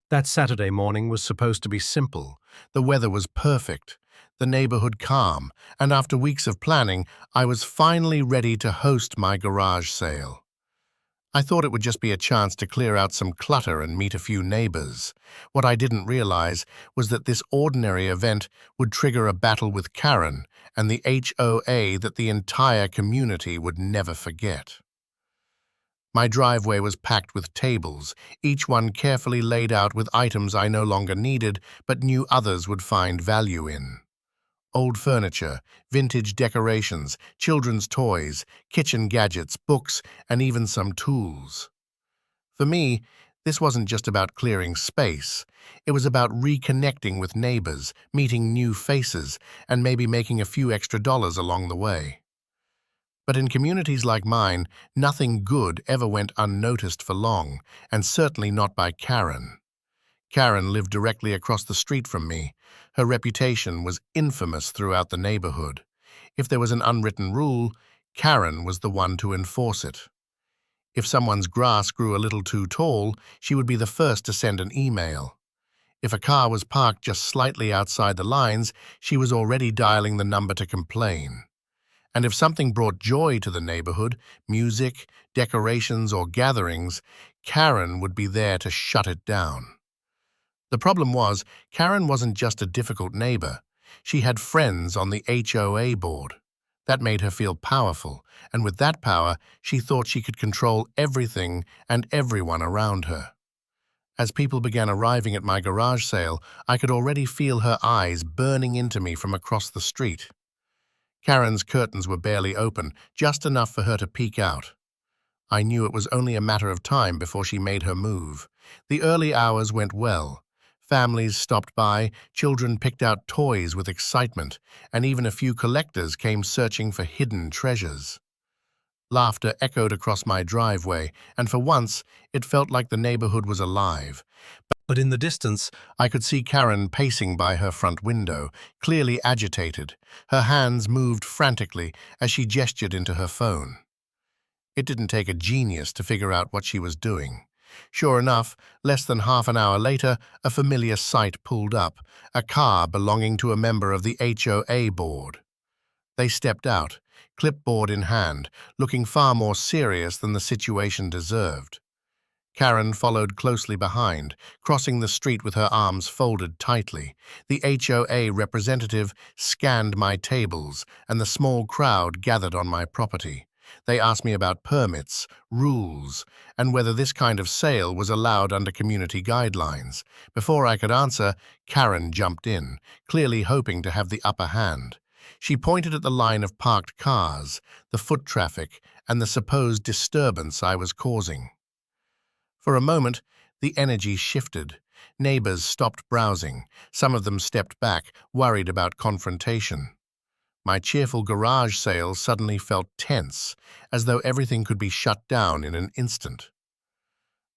That Saturday morning was supposed to be simple. The weather was perfect, the neighborhood calm, and after weeks of planning, I was finally ready to host my garage sale. I thought it would just be a chance to clear out some clutter and meet a few neighbors. What I didn't realize was that this ordinary event would trigger a battle with Karen and the HOA that the entire community would never forget. My driveway was packed with tables, each one carefully laid out with items I no longer needed but knew others would find value in. Old furniture, vintage decorations, children's toys, kitchen gadgets, books, and even some tools. For me, this wasn't just about clearing space. It was about reconnecting with neighbors, meeting new faces, and maybe making a few extra dollars along the way. But in communities like mine, nothing good ever went unnoticed for long, and certainly not by Karen. Karen lived directly across the street from me. Her reputation was infamous throughout the neighborhood. If there was an unwritten rule, Karen was the one to enforce it. If someone's grass grew a little too tall, she would be the first to send an email. If a car was parked just slightly outside the lines, she was already dialing the number to complain. And if something brought joy to the neighborhood, music, decorations, or gatherings, Karen would be there to shut it down. The problem was, Karen wasn't just a difficult neighbor. She had friends on the HOA board. That made her feel powerful, and with that power, she thought she could control everything and everyone around her. As people began arriving at my garage sale, I could already feel her eyes burning into me from across the street. Karen's curtains were barely open, just enough for her to peek out. I knew it was only a matter of time before she made her move. The early hours went well. Families stopped by, children picked out toys with excitement, and even a few collectors came searching for hidden treasures. Laughter echoed across my driveway, and for once, it felt like the neighborhood was alive. But in the distance, I could see Karen pacing by her front window, clearly agitated. Her hands moved frantically as she gestured into her phone. It didn't take a genius to figure out what she was doing. Sure enough, less than half an hour later, a familiar sight pulled up, a car belonging to a member of the HOA board. They stepped out, clipboard in hand, looking far more serious than the situation deserved. Karen followed closely behind, crossing the street with her arms folded tightly. The HOA representative scanned my tables, and the small crowd gathered on my property. They asked me about permits, rules, and whether this kind of sale was allowed under community guidelines. Before I could answer, Karen jumped in, clearly hoping to have the upper hand. She pointed at the line of parked cars, the foot traffic, and the supposed disturbance I was causing. For a moment, the energy shifted. Neighbors stopped browsing. Some of them stepped back, worried about confrontation. My cheerful garage sale suddenly felt tense, as though everything could be shut down in an instant.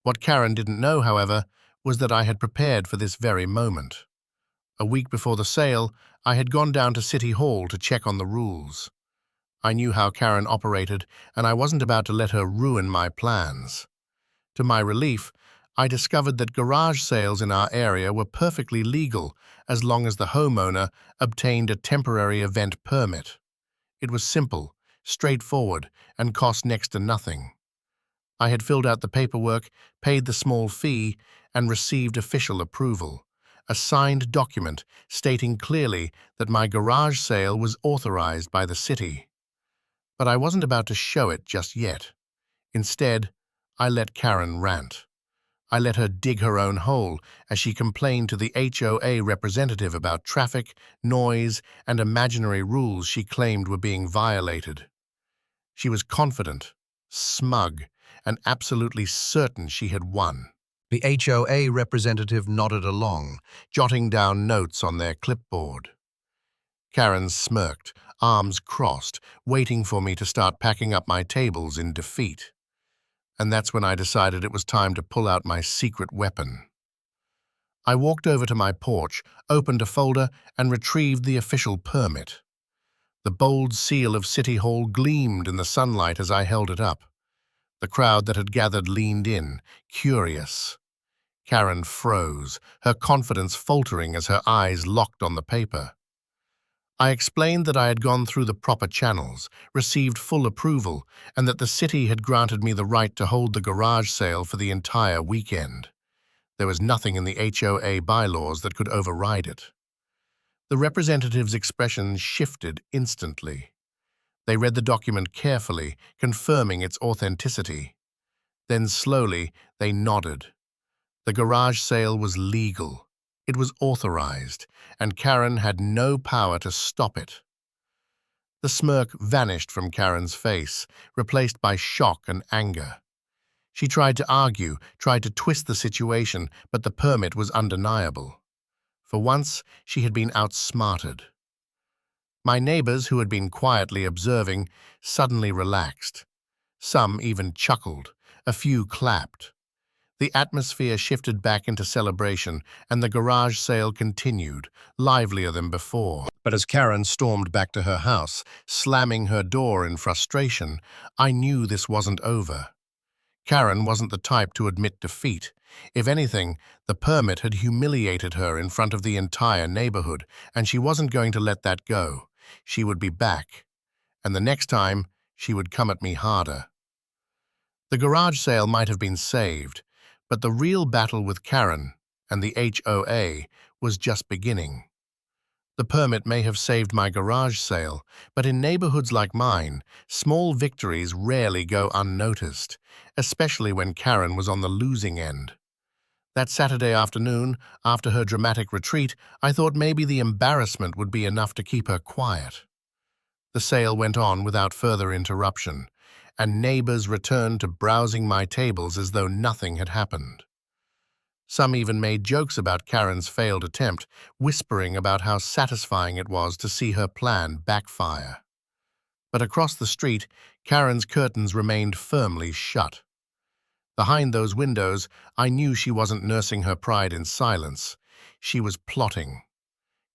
What Karen didn't know, however, was that I had prepared for this very moment. A week before the sale, I had gone down to City Hall to check on the rules. I knew how Karen operated, and I wasn't about to let her ruin my plans. To my relief, I discovered that garage sales in our area were perfectly legal as long as the homeowner obtained a temporary event permit. It was simple, straightforward, and cost next to nothing. I had filled out the paperwork, paid the small fee, and received official approval, a signed document stating clearly that my garage sale was authorized by the city. But I wasn't about to show it just yet. Instead, I let Karen rant. I let her dig her own hole as she complained to the HOA representative about traffic, noise, and imaginary rules she claimed were being violated. She was confident, smug, and absolutely certain she had won. The HOA representative nodded along, jotting down notes on their clipboard. Karen smirked, arms crossed, waiting for me to start packing up my tables in defeat. And that's when I decided it was time to pull out my secret weapon. I walked over to my porch, opened a folder, and retrieved the official permit. The bold seal of City Hall gleamed in the sunlight as I held it up. The crowd that had gathered leaned in, curious. Karen froze, her confidence faltering as her eyes locked on the paper. I explained that I had gone through the proper channels, received full approval, and that the city had granted me the right to hold the garage sale for the entire weekend. There was nothing in the HOA bylaws that could override it. The representative's expression shifted instantly. They read the document carefully, confirming its authenticity. Then slowly, they nodded. The garage sale was legal. It was authorized, and Karen had no power to stop it. The smirk vanished from Karen's face, replaced by shock and anger. She tried to argue, tried to twist the situation, but the permit was undeniable. For once, she had been outsmarted. My neighbors, who had been quietly observing, suddenly relaxed. Some even chuckled. A few clapped. The atmosphere shifted back into celebration, and the garage sale continued, livelier than before. But as Karen stormed back to her house, slamming her door in frustration, I knew this wasn't over. Karen wasn't the type to admit defeat. If anything, the permit had humiliated her in front of the entire neighborhood, and she wasn't going to let that go. She would be back. And the next time, she would come at me harder. The garage sale might have been saved, but the real battle with Karen and the HOA was just beginning. The permit may have saved my garage sale, but in neighborhoods like mine, small victories rarely go unnoticed, especially when Karen was on the losing end. That Saturday afternoon, after her dramatic retreat, I thought maybe the embarrassment would be enough to keep her quiet. The sale went on without further interruption, and neighbors returned to browsing my tables as though nothing had happened. Some even made jokes about Karen's failed attempt, whispering about how satisfying it was to see her plan backfire. But across the street, Karen's curtains remained firmly shut. Behind those windows, I knew she wasn't nursing her pride in silence. She was plotting.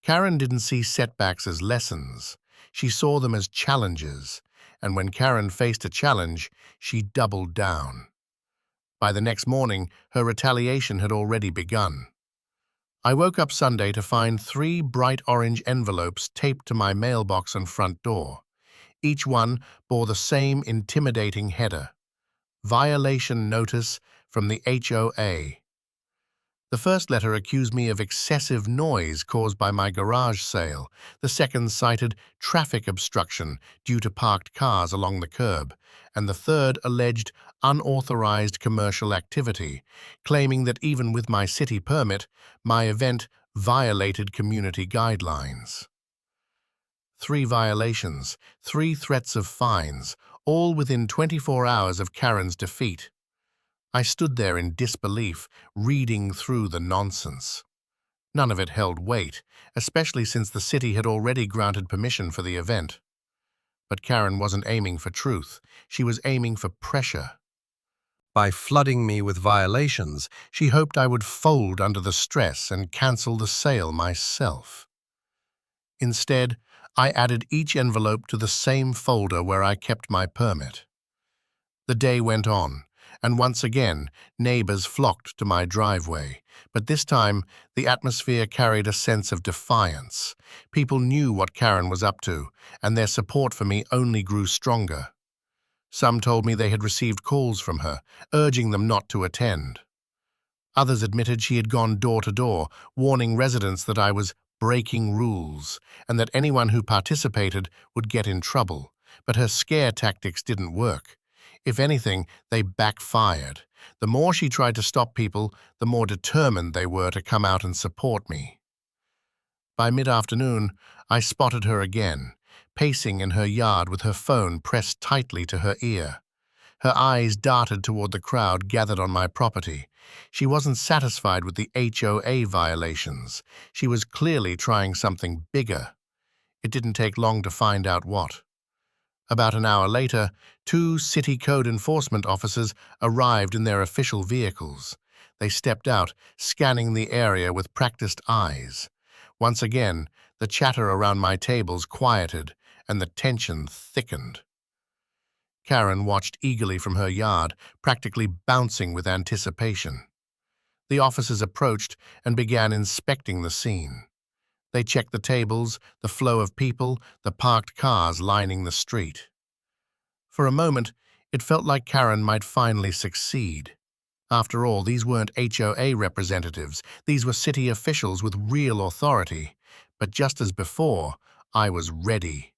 Karen didn't see setbacks as lessons. She saw them as challenges, and when Karen faced a challenge, she doubled down. By the next morning, her retaliation had already begun. I woke up Sunday to find 3 bright orange envelopes taped to my mailbox and front door. Each one bore the same intimidating header: Violation Notice from the HOA. The first letter accused me of excessive noise caused by my garage sale. The second cited traffic obstruction due to parked cars along the curb. And the third alleged unauthorized commercial activity, claiming that even with my city permit, my event violated community guidelines. 3 violations, 3 threats of fines, all within 24 hours of Karen's defeat. I stood there in disbelief, reading through the nonsense. None of it held weight, especially since the city had already granted permission for the event. But Karen wasn't aiming for truth. She was aiming for pressure. By flooding me with violations, she hoped I would fold under the stress and cancel the sale myself. Instead, I added each envelope to the same folder where I kept my permit. The day went on, and once again, neighbors flocked to my driveway. But this time, the atmosphere carried a sense of defiance. People knew what Karen was up to, and their support for me only grew stronger. Some told me they had received calls from her, urging them not to attend. Others admitted she had gone door to door, warning residents that I was breaking rules, and that anyone who participated would get in trouble. But her scare tactics didn't work. If anything, they backfired. The more she tried to stop people, the more determined they were to come out and support me. By mid-afternoon, I spotted her again, pacing in her yard with her phone pressed tightly to her ear. Her eyes darted toward the crowd gathered on my property. She wasn't satisfied with the HOA violations. She was clearly trying something bigger. It didn't take long to find out what. About an hour later, 2 city code enforcement officers arrived in their official vehicles. They stepped out, scanning the area with practiced eyes. Once again, the chatter around my tables quieted, and the tension thickened. Karen watched eagerly from her yard, practically bouncing with anticipation. The officers approached and began inspecting the scene. They checked the tables, the flow of people, the parked cars lining the street. For a moment, it felt like Karen might finally succeed. After all, these weren't HOA representatives. These were city officials with real authority. But just as before, I was ready.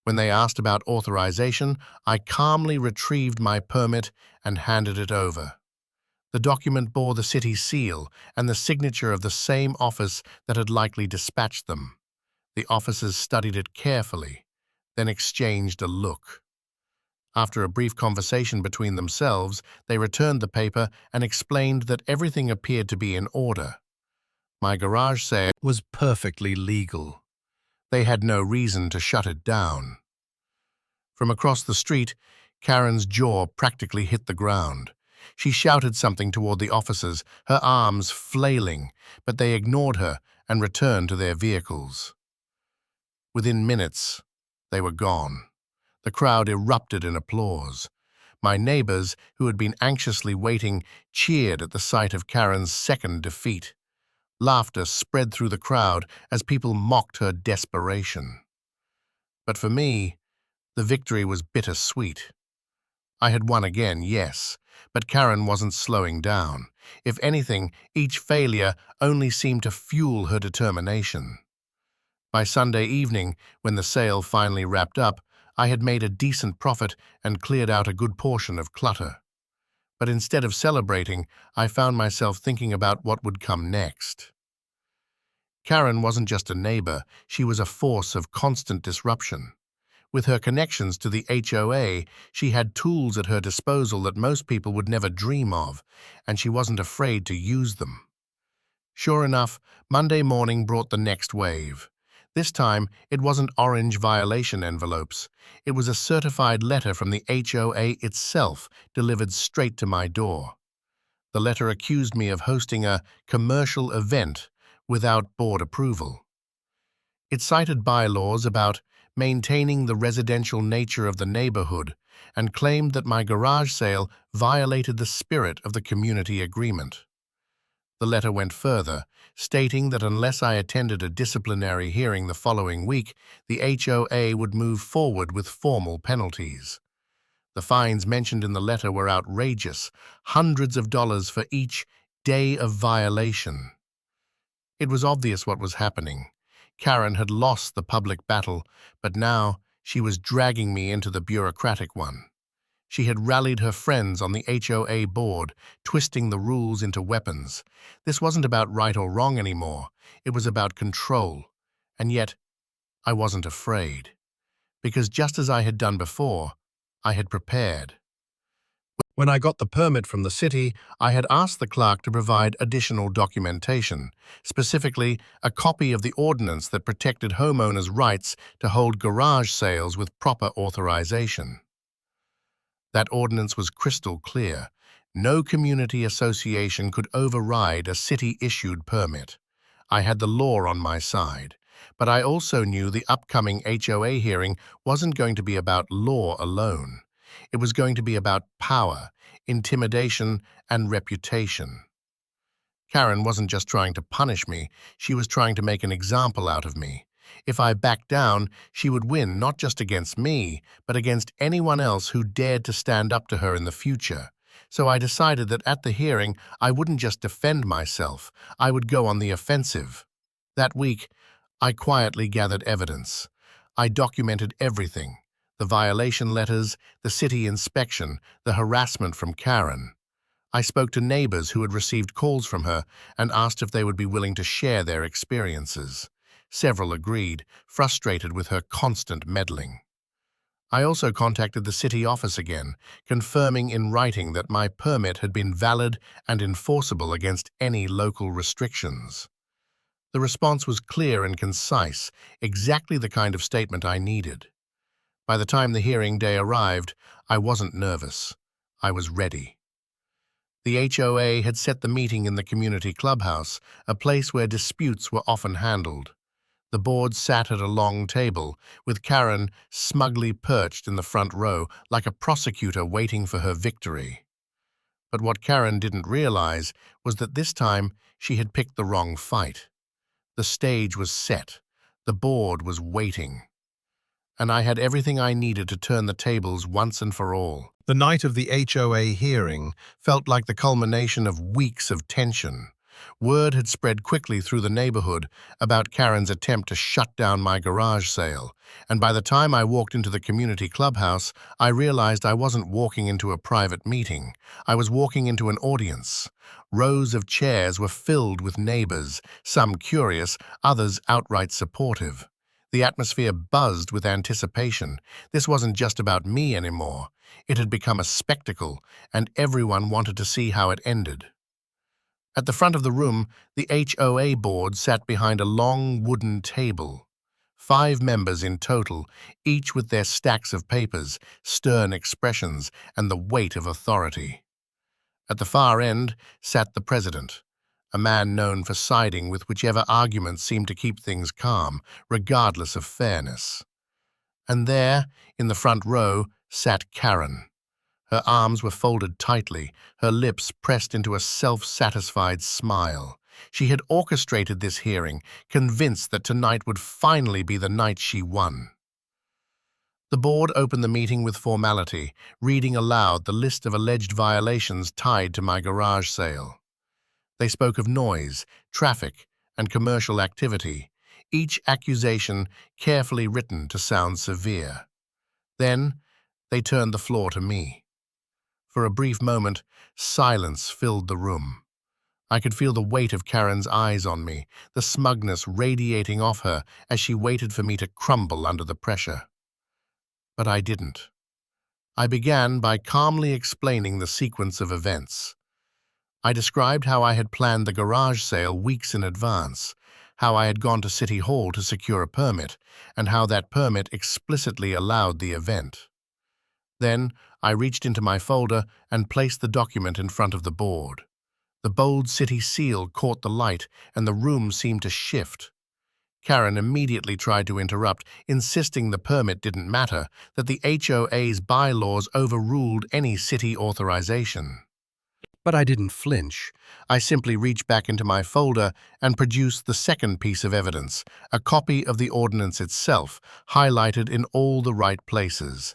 When they asked about authorization, I calmly retrieved my permit and handed it over. The document bore the city seal and the signature of the same office that had likely dispatched them. The officers studied it carefully, then exchanged a look. After a brief conversation between themselves, they returned the paper and explained that everything appeared to be in order. My garage sale was perfectly legal. They had no reason to shut it down. From across the street, Karen's jaw practically hit the ground. She shouted something toward the officers, her arms flailing, but they ignored her and returned to their vehicles. Within minutes, they were gone. The crowd erupted in applause. My neighbors, who had been anxiously waiting, cheered at the sight of Karen's second defeat. Laughter spread through the crowd as people mocked her desperation. But for me, the victory was bittersweet. I had won again, yes, but Karen wasn't slowing down. If anything, each failure only seemed to fuel her determination. By Sunday evening, when the sale finally wrapped up, I had made a decent profit and cleared out a good portion of clutter. But instead of celebrating, I found myself thinking about what would come next. Karen wasn't just a neighbor, she was a force of constant disruption. With her connections to the HOA, she had tools at her disposal that most people would never dream of, and she wasn't afraid to use them. Sure enough, Monday morning brought the next wave. This time, it wasn't orange violation envelopes. It was a certified letter from the HOA itself, delivered straight to my door. The letter accused me of hosting a commercial event without board approval. It cited bylaws about maintaining the residential nature of the neighborhood and claimed that my garage sale violated the spirit of the community agreement. The letter went further, stating that unless I attended a disciplinary hearing the following week, the HOA would move forward with formal penalties. The fines mentioned in the letter were outrageous, hundreds of dollars for each day of violation. It was obvious what was happening. Karen had lost the public battle, but now she was dragging me into the bureaucratic one. She had rallied her friends on the HOA board, twisting the rules into weapons. This wasn't about right or wrong anymore. It was about control. And yet, I wasn't afraid. Because just as I had done before, I had prepared. When I got the permit from the city, I had asked the clerk to provide additional documentation, specifically a copy of the ordinance that protected homeowners' rights to hold garage sales with proper authorization. That ordinance was crystal clear. No community association could override a city-issued permit. I had the law on my side, but I also knew the upcoming HOA hearing wasn't going to be about law alone. It was going to be about power, intimidation, and reputation. Karen wasn't just trying to punish me, she was trying to make an example out of me. If I backed down, she would win not just against me, but against anyone else who dared to stand up to her in the future. So I decided that at the hearing, I wouldn't just defend myself, I would go on the offensive. That week, I quietly gathered evidence. I documented everything: the violation letters, the city inspection, the harassment from Karen. I spoke to neighbors who had received calls from her and asked if they would be willing to share their experiences. Several agreed, frustrated with her constant meddling. I also contacted the city office again, confirming in writing that my permit had been valid and enforceable against any local restrictions. The response was clear and concise, exactly the kind of statement I needed. By the time the hearing day arrived, I wasn't nervous. I was ready. The HOA had set the meeting in the community clubhouse, a place where disputes were often handled. The board sat at a long table, with Karen smugly perched in the front row like a prosecutor waiting for her victory. But what Karen didn't realize was that this time she had picked the wrong fight. The stage was set. The board was waiting. And I had everything I needed to turn the tables once and for all. The night of the HOA hearing felt like the culmination of weeks of tension. Word had spread quickly through the neighborhood about Karen's attempt to shut down my garage sale, and by the time I walked into the community clubhouse, I realized I wasn't walking into a private meeting. I was walking into an audience. Rows of chairs were filled with neighbors, some curious, others outright supportive. The atmosphere buzzed with anticipation. This wasn't just about me anymore. It had become a spectacle, and everyone wanted to see how it ended. At the front of the room, the HOA board sat behind a long wooden table. 5 members in total, each with their stacks of papers, stern expressions, and the weight of authority. At the far end sat the president, a man known for siding with whichever arguments seemed to keep things calm, regardless of fairness. And there, in the front row, sat Karen. Her arms were folded tightly, her lips pressed into a self-satisfied smile. She had orchestrated this hearing, convinced that tonight would finally be the night she won. The board opened the meeting with formality, reading aloud the list of alleged violations tied to my garage sale. They spoke of noise, traffic, and commercial activity, each accusation carefully written to sound severe. Then, they turned the floor to me. For a brief moment, silence filled the room. I could feel the weight of Karen's eyes on me, the smugness radiating off her as she waited for me to crumble under the pressure. But I didn't. I began by calmly explaining the sequence of events. I described how I had planned the garage sale weeks in advance, how I had gone to City Hall to secure a permit, and how that permit explicitly allowed the event. Then, I reached into my folder and placed the document in front of the board. The bold city seal caught the light, and the room seemed to shift. Karen immediately tried to interrupt, insisting the permit didn't matter, that the HOA's bylaws overruled any city authorization. But I didn't flinch. I simply reached back into my folder and produced the second piece of evidence, a copy of the ordinance itself, highlighted in all the right places.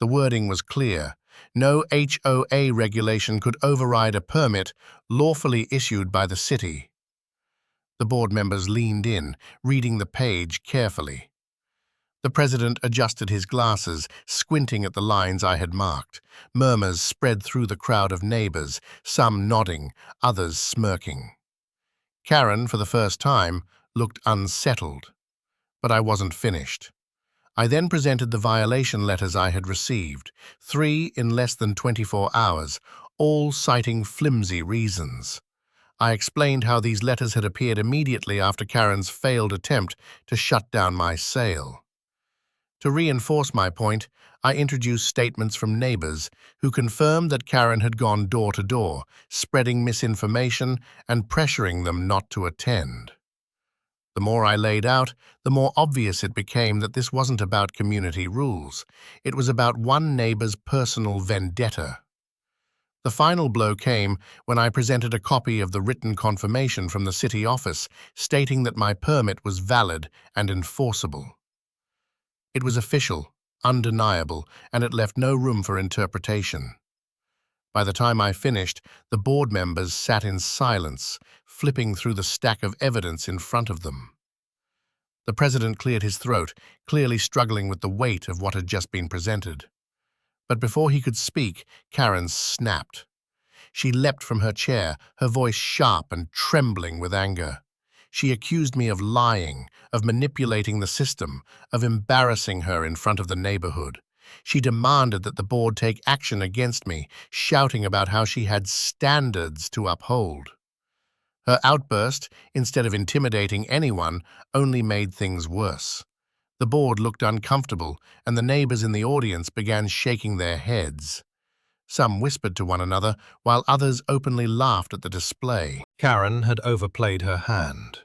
The wording was clear. No HOA regulation could override a permit lawfully issued by the city. The board members leaned in, reading the page carefully. The president adjusted his glasses, squinting at the lines I had marked. Murmurs spread through the crowd of neighbors, some nodding, others smirking. Karen, for the first time, looked unsettled. But I wasn't finished. I then presented the violation letters I had received, 3 in less than 24 hours, all citing flimsy reasons. I explained how these letters had appeared immediately after Karen's failed attempt to shut down my sale. To reinforce my point, I introduced statements from neighbors who confirmed that Karen had gone door to door, spreading misinformation and pressuring them not to attend. The more I laid out, the more obvious it became that this wasn't about community rules. It was about one neighbor's personal vendetta. The final blow came when I presented a copy of the written confirmation from the city office stating that my permit was valid and enforceable. It was official, undeniable, and it left no room for interpretation. By the time I finished, the board members sat in silence, flipping through the stack of evidence in front of them. The president cleared his throat, clearly struggling with the weight of what had just been presented. But before he could speak, Karen snapped. She leapt from her chair, her voice sharp and trembling with anger. She accused me of lying, of manipulating the system, of embarrassing her in front of the neighborhood. She demanded that the board take action against me, shouting about how she had standards to uphold. Her outburst, instead of intimidating anyone, only made things worse. The board looked uncomfortable, and the neighbors in the audience began shaking their heads. Some whispered to one another, while others openly laughed at the display. Karen had overplayed her hand.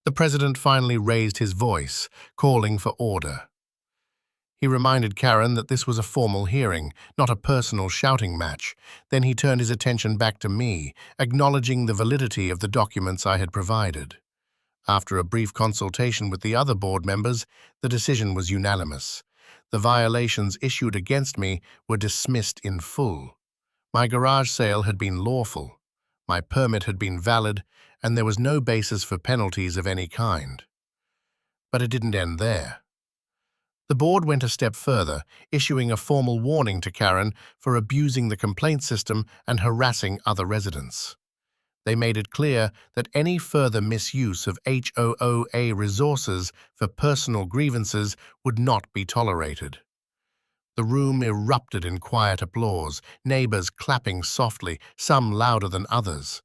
The president finally raised his voice, calling for order. He reminded Karen that this was a formal hearing, not a personal shouting match. Then he turned his attention back to me, acknowledging the validity of the documents I had provided. After a brief consultation with the other board members, the decision was unanimous. The violations issued against me were dismissed in full. My garage sale had been lawful, my permit had been valid, and there was no basis for penalties of any kind. But it didn't end there. The board went a step further, issuing a formal warning to Karen for abusing the complaint system and harassing other residents. They made it clear that any further misuse of HOA resources for personal grievances would not be tolerated. The room erupted in quiet applause, neighbors clapping softly, some louder than others.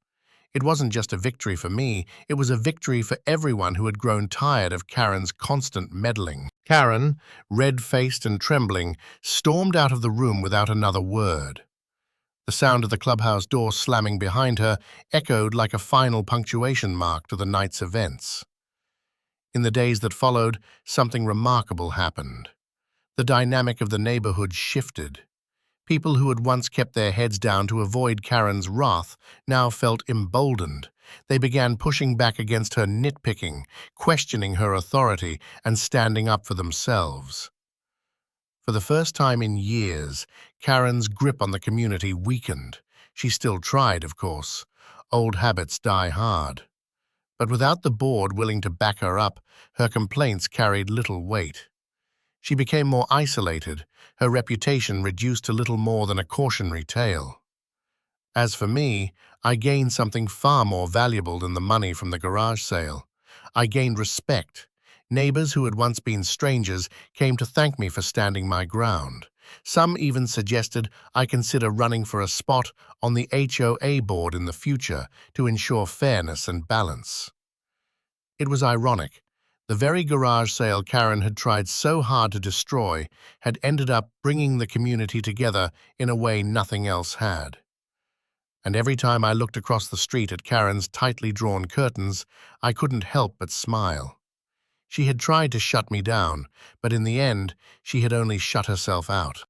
It wasn't just a victory for me, it was a victory for everyone who had grown tired of Karen's constant meddling. Karen, red-faced and trembling, stormed out of the room without another word. The sound of the clubhouse door slamming behind her echoed like a final punctuation mark to the night's events. In the days that followed, something remarkable happened. The dynamic of the neighborhood shifted. People who had once kept their heads down to avoid Karen's wrath now felt emboldened. They began pushing back against her nitpicking, questioning her authority, and standing up for themselves. For the first time in years, Karen's grip on the community weakened. She still tried, of course. Old habits die hard. But without the board willing to back her up, her complaints carried little weight. She became more isolated, her reputation reduced to little more than a cautionary tale. As for me, I gained something far more valuable than the money from the garage sale. I gained respect. Neighbors who had once been strangers came to thank me for standing my ground. Some even suggested I consider running for a spot on the HOA board in the future to ensure fairness and balance. It was ironic. The very garage sale Karen had tried so hard to destroy had ended up bringing the community together in a way nothing else had. And every time I looked across the street at Karen's tightly drawn curtains, I couldn't help but smile. She had tried to shut me down, but in the end, she had only shut herself out.